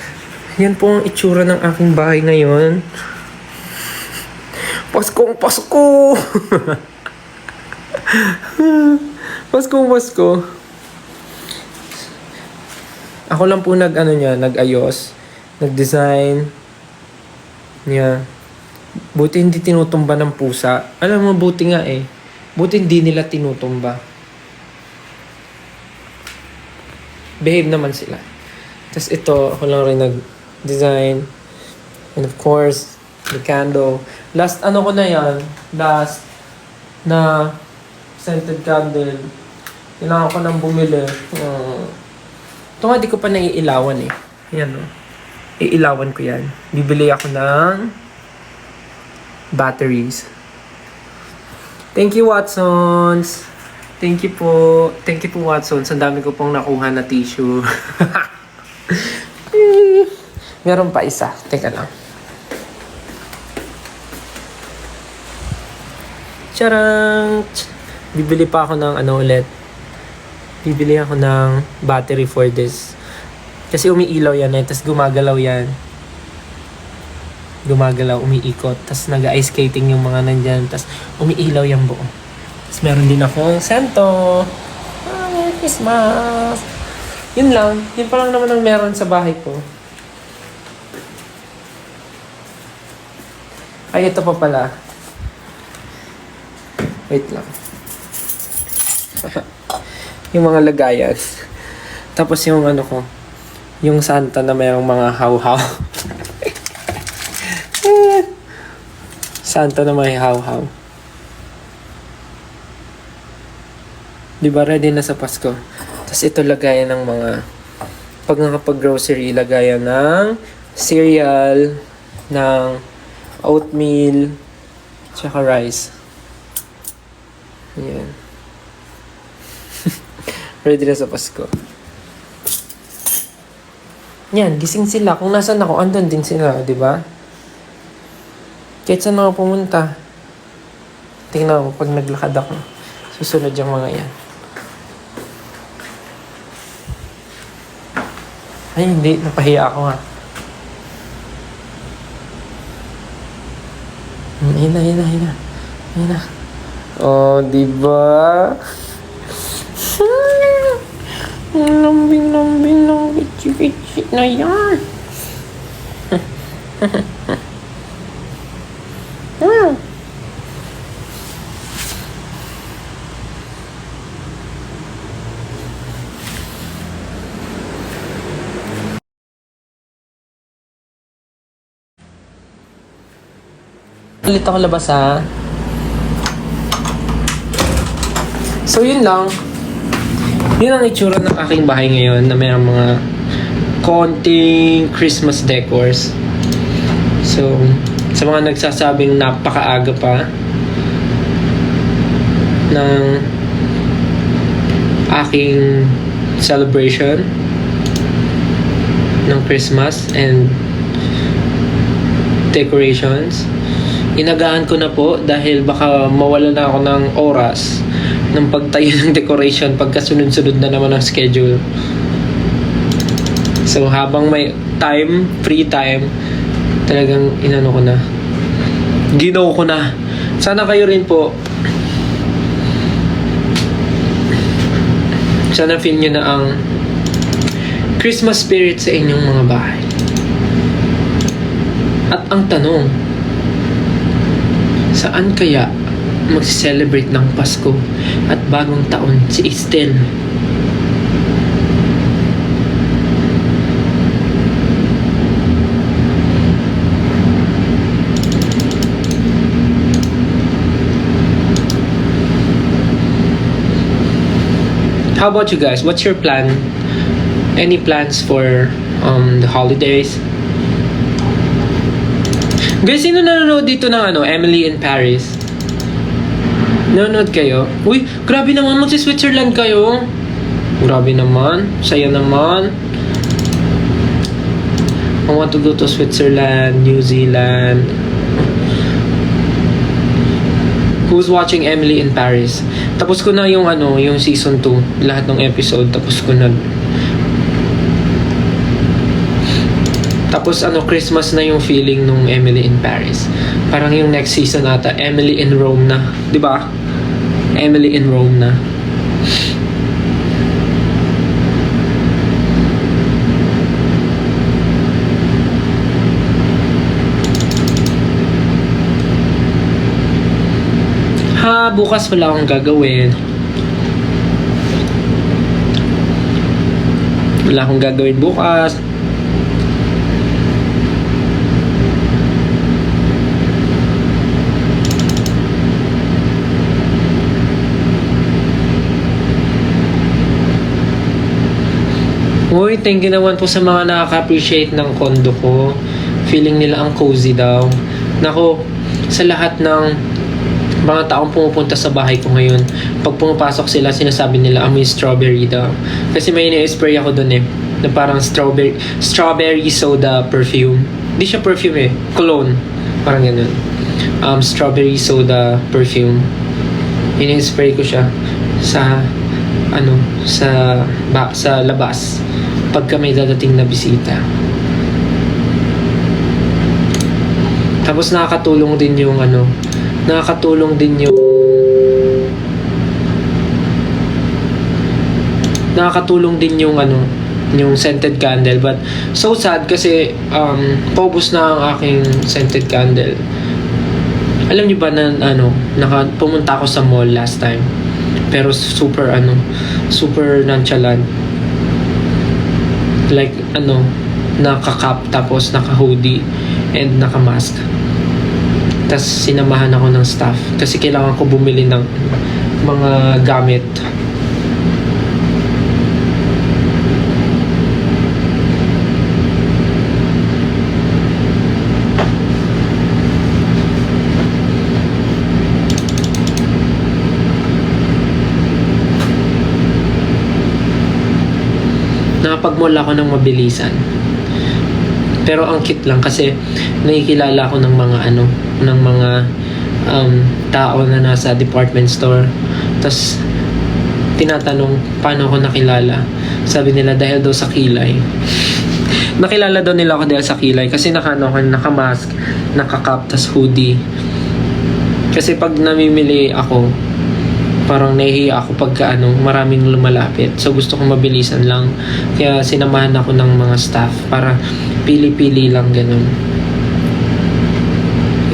yan po ang itsura ng aking bahay ngayon. Paskong Pasko! Pasko. Ako lang po nag-ayos, nag-design niya. Buti hindi tinutumba ng pusa. Alam mo, buti nga eh. Buti hindi nila tinutumba. Behave naman sila. Tapos ito, ako lang rin nag-design. And of course, the candle. Last ko na yan. Last na scented candle. Kailangan ko nang bumili. Ito nga, di ko pa naiilawan eh. Ayan o. Iilawan ko yan. Bibili ako ng batteries. Thank you, Watsons. Thank you po, Watsons. Ang dami ko pong nakuha na tissue. Meron pa isa. Teka lang. Charang! Bibili pa ako ng ulit. Bibili ako ng battery for this. Kasi umiilaw yan eh. Tapos gumagalaw yan. gumagalaw, umiikot. Tapos nag-ice skating yung mga nandyan. Tapos umiilaw yung buo. Tapos meron din akong sento. Merry Christmas! Yun lang. Yun pa lang naman ang meron sa bahay ko. Ay, ito pa pala. Wait lang. Yung mga lagayan. Tapos yung ano ko, yung Santa na mayroong mga haw-haw. Santa na may haw-haw. Diba ready na sa Pasko? Tapos ito lagayan ng mga, pag nakapag-grocery, lagayan ng cereal, ng oatmeal, tsaka rice. Ayan. Ready na sa Pasko. Yan, gising sila. Kung nasan ako, andun din sila, di ba? Kahit saan ako pumunta. Tingnan ko pag naglakad ako. Susunod yung mga yan. Ay, hindi. Napahiya ako nga. Ayun na. Oh, di ba? Lambing ng bitsi na yan. Ulit ako labas ha. So yun lang. Yun ang itsura ng aking bahay ngayon na may mga konting Christmas decors. So, sa mga nagsasabing napakaaga pa ng aking celebration ng Christmas and decorations, inagaan ko na po dahil baka mawala na ako ng oras ng pagtayo ng decoration pagka sunod-sunod na naman ang schedule. So habang may time, free time, talagang inano ko na, ginaw ko na. Sana kayo rin po, sana feel nyo na ang Christmas spirit sa inyong mga bahay. At ang tanong, saan kaya mag-celebrate ng Pasko at bagong taon si Estel? How about you guys? What's your plan? Any plans for the holidays? Guys, sino nanonood dito ng Emily in Paris? Nanonood kayo? Uy, grabe naman, magsi-Switzerland kayo. Grabe naman, saya naman. I want to go to Switzerland, New Zealand. Who's watching Emily in Paris? Tapos ko na yung yung season 2, lahat ng episode, tapos ko na. Tapos Christmas na yung feeling nung Emily in Paris. Parang yung next season ata, Emily in Rome na. 'Di ba? Emily in Rome na. Bukas wala akong gagawin. Wala akong gagawin bukas. Uy, thank you naman po sa mga nakaka-appreciate ng condo ko. Feeling nila ang cozy daw. Nako, sa lahat ng mga taong pumupunta sa bahay ko ngayon, pag pumapasok sila, sinasabi nila amoy strawberry daw. Kasi may ini-spray ako dun na parang strawberry soda perfume. Hindi siya perfume cologne. Parang ganun. Strawberry soda perfume. Ini-spray ko siya sa sa labas pagka may dadating na bisita. Tapos nakakatulong din yung nakakatulong din yung yung scented candle. But so sad kasi paubos na ang aking scented candle. Alam niyo ba na pumunta ako sa mall last time, pero super nonchalant, like naka-cap tapos naka-hoodie and naka-mask. Tapos sinamahan ako ng staff kasi kailangan ko bumili ng mga gamit. Nakapag-mall ako ng mabilisan. Pero ang cute lang kasi nakikilala ako ng mga tao na nasa department store. Tapos tinatanong paano ako nakilala. Sabi nila dahil daw sa kilay. Nakilala daw nila ako dahil sa kilay kasi naka-mask, naka-cap, tas hoodie. Kasi pag namimili ako, parang nahihiya ako pagka maraming lumalapit. So gusto kong mabilisan lang. Kaya sinamahan ako ng mga staff para pili-pili lang ganun.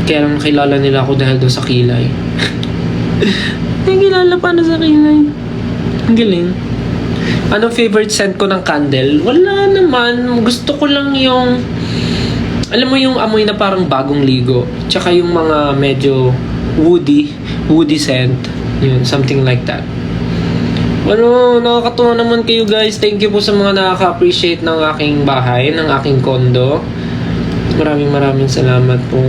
Kaya lang nakilala nila ako dahil doon sa kilay. Nakilala pa na sa kilay. Ang galing. Anong favorite scent ko ng candle? Wala naman. Gusto ko lang yung alam mo yung amoy na parang bagong ligo. Tsaka yung mga medyo woody scent. Yun, something like that. Nakakatuwa naman kayo guys. Thank you po sa mga nakaka-appreciate ng aking bahay, ng aking kondo. Maraming salamat po.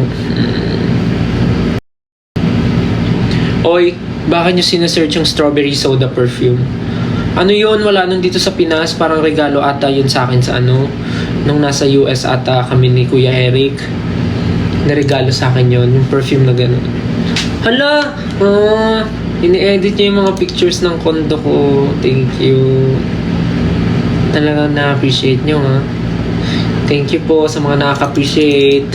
Oy, baka nyo sinesearch yung strawberry soda perfume. Ano yun? Wala nung dito sa Pinas. Parang regalo ata yun sa akin sa nung nasa US ata kami ni Kuya Eric. Naregalo sa akin yun. Yung perfume na gano'n. Hala! Ini-edit niya yung mga pictures ng kondo ko. Thank you. Talagang na-appreciate nyo, ha? Thank you po sa mga nakaka-appreciate.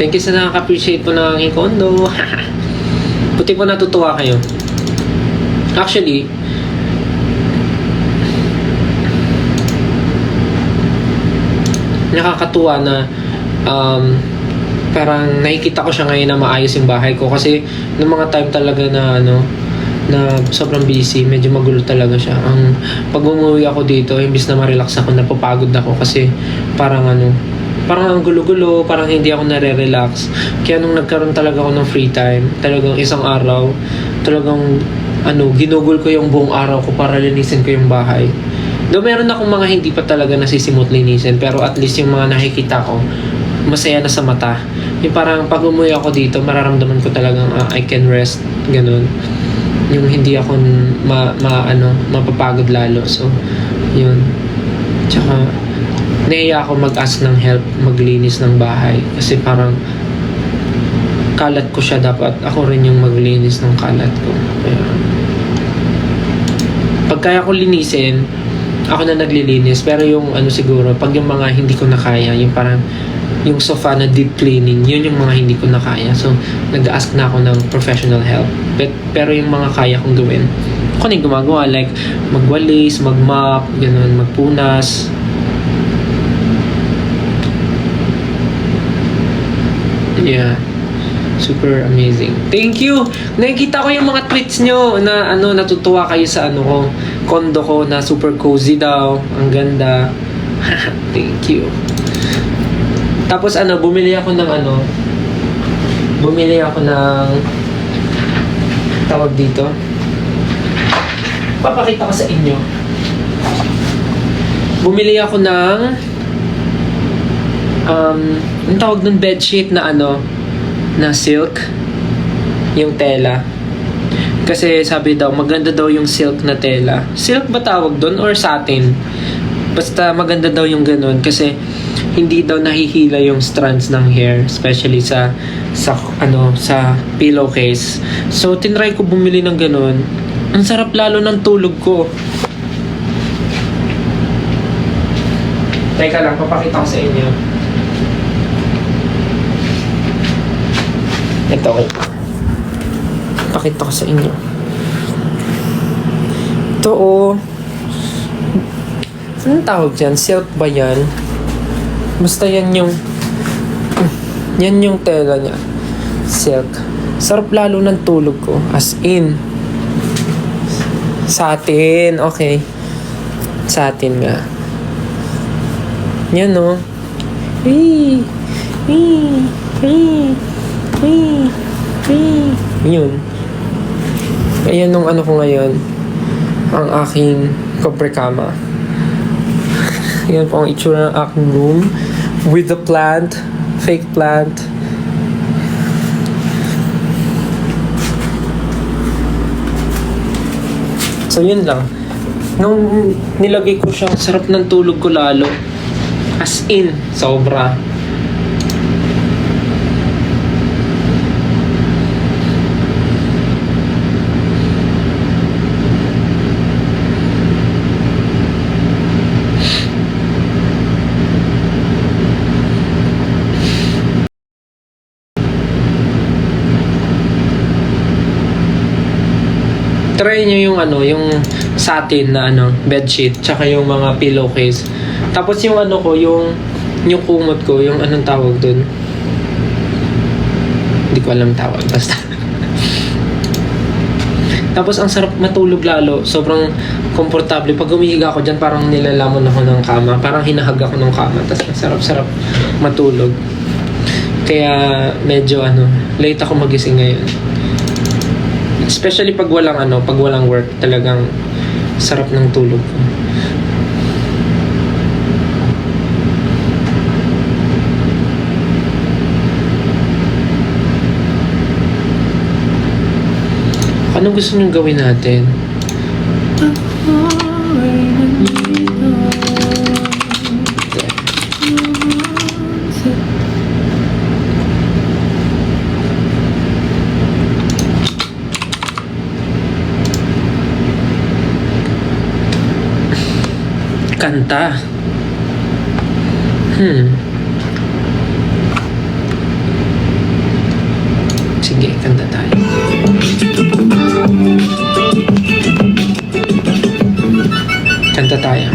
Thank you sa nakaka-appreciate po ng aking kondo. Puti po natutuwa kayo. Actually, nakakatuwa na parang nakikita ko siya ngayon na maayos yung bahay ko kasi noong mga time talaga na na sobrang busy, medyo magulo talaga siya. Pag umuwi ako dito, imbis na ma-relax ako, napapagod ako kasi parang parang ang gulo-gulo, parang hindi ako nare-relax. Kaya nung nagkaroon talaga ako ng free time, talagang isang araw, talagang ginugol ko yung buong araw ko para linisin ko yung bahay. Though meron akong mga hindi pa talaga nasisimot linisin, pero at least yung mga nakikita ko, masaya na sa mata. Yung parang pag umuwi ako dito, mararamdaman ko talagang I can rest, ganun. Yung hindi ako mapapagod lalo. So, yun. Tsaka, nahiya ako mag-ask ng help, maglinis ng bahay. Kasi parang, kalat ko siya, dapat ako rin yung maglinis ng kalat ko. Kaya, pag kaya ko linisin, ako na naglilinis. Pero yung siguro, pag yung mga hindi ko na kaya, yung parang yung sofa na deep cleaning, yun yung mga hindi ko na kaya. So, nag-ask na ako ng professional help. Pero yung mga kaya kong gawin, ako na yung gumagawa. Like, magwalis, mag-mop, ganun, magpunas. Yeah. Super amazing. Thank you! Nakikita ko yung mga tweets nyo na natutuwa kayo sa ko, kondo ko na super cozy daw. Ang ganda. Thank you. Tapos bumili ako ng tawag dito. Papakita ko sa inyo. Bumili ako ng ang tawag ng bedsheet na na silk, yung tela. Kasi sabi daw, maganda daw yung silk na tela. Silk ba tawag doon or satin? Basta maganda daw yung ganun kasi hindi daw nahihila yung strands ng hair, especially sa pillowcase. So tinry ko bumili ng ganun. Ang sarap lalo ng tulog ko. Teka lang, papakita ko sa inyo. Ito. Pakita ko sa inyo. Ito anong tawag dyan? Silk ba yan? Basta yan yung tela niya. Silk. Sarap lalo ng tulog ko. As in. Satin. Okay. Satin nga. Yan o. Yun. Ayan nung ano ko ngayon. Ang aking cover kama. Yan po ang itsura ng aking room. With the plant. Fake plant. So yun lang. Nung nilagay ko siya, sarap ng tulog ko lalo. As in, sobra. Try nyo yung satin na bedsheet, tsaka yung mga pillowcase. Tapos yung yung kumot ko, yung anong tawag dun? Hindi ko alam tawag, basta. Tapos ang sarap matulog lalo, sobrang komportable. Pag humihiga ako dyan, parang nilalamon ako ng kama, parang hinahag ako ng kama, tapos ang sarap-sarap matulog. Kaya medyo late ako magising ngayon. Especially pag walang work, talagang sarap ng tulog ko. Anong gusto niyong gawin natin? Kanta. Sige, kanta tayo. Kanta tayo.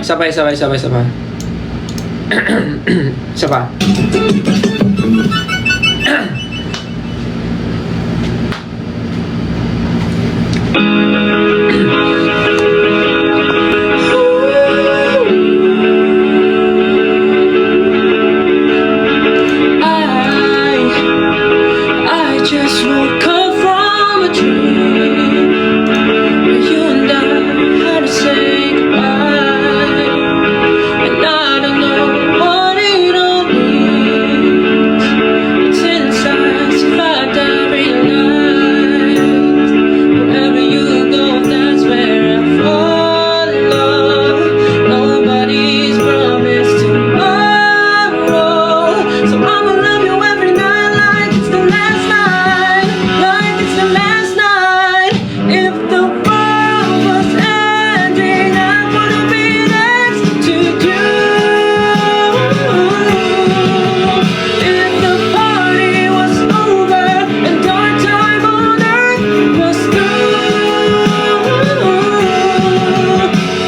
Sabay. Sabay. I just woke up from a dream where you and I had to say goodbye, and I don't know what it all means. It's inside, so far I realize wherever you go, that's where I fall in love. Nobody's promised tomorrow, so I'ma love you every night like it's the last night, like it's the last night. If the world was ending, I wouldn't be next to you. If the party was over and our time on earth was through,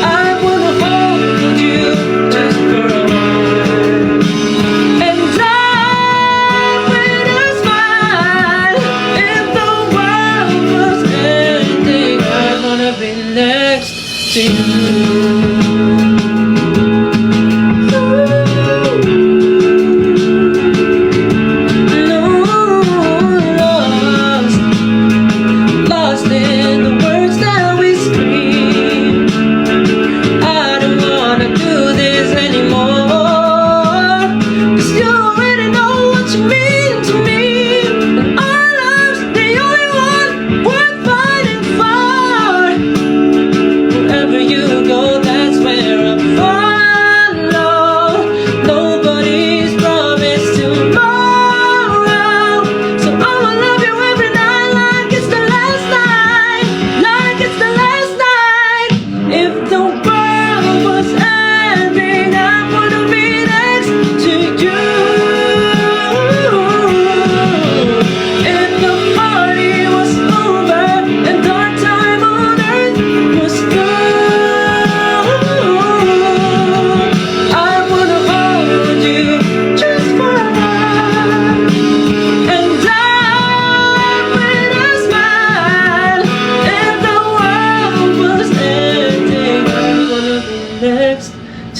I wanna hold you just for a while, and die with a smile. If the world was ending, I wanna be next to you. Lost in the words that we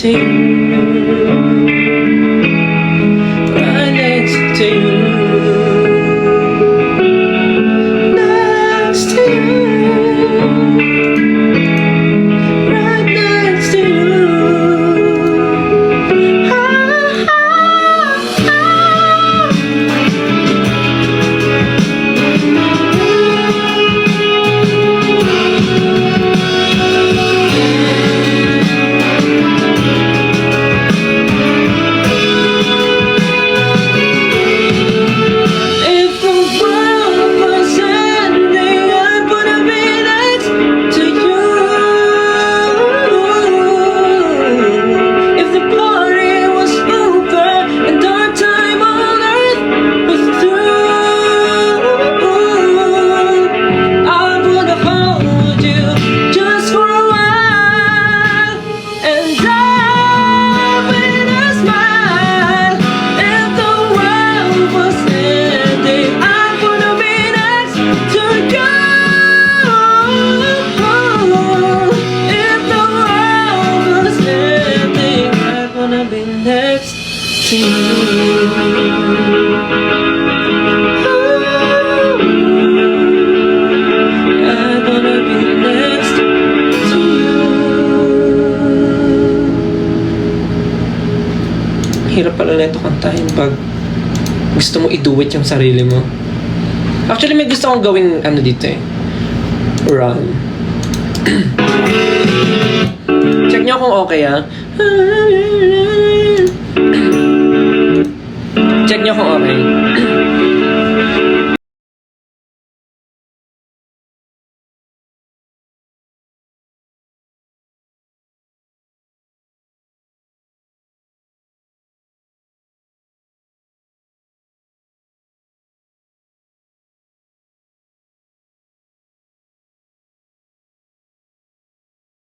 to you. Right next to you. Next to you. Right next to you. Ah, ah, If the world was ending, I'd wanna be next to you. If the party was over and our time on earth was through, I wanna hold you just for a while, and die with a smile. If the world was ending, I wanna be next to you. If the world was ending, I wanna be next to you. I wanna be next to you. Hirap pala nito kantahin pag gusto mo i-do it yung sarili mo. Actually, may gusto akong gawing ano dito eh. Run. Check nyo kung okay ah.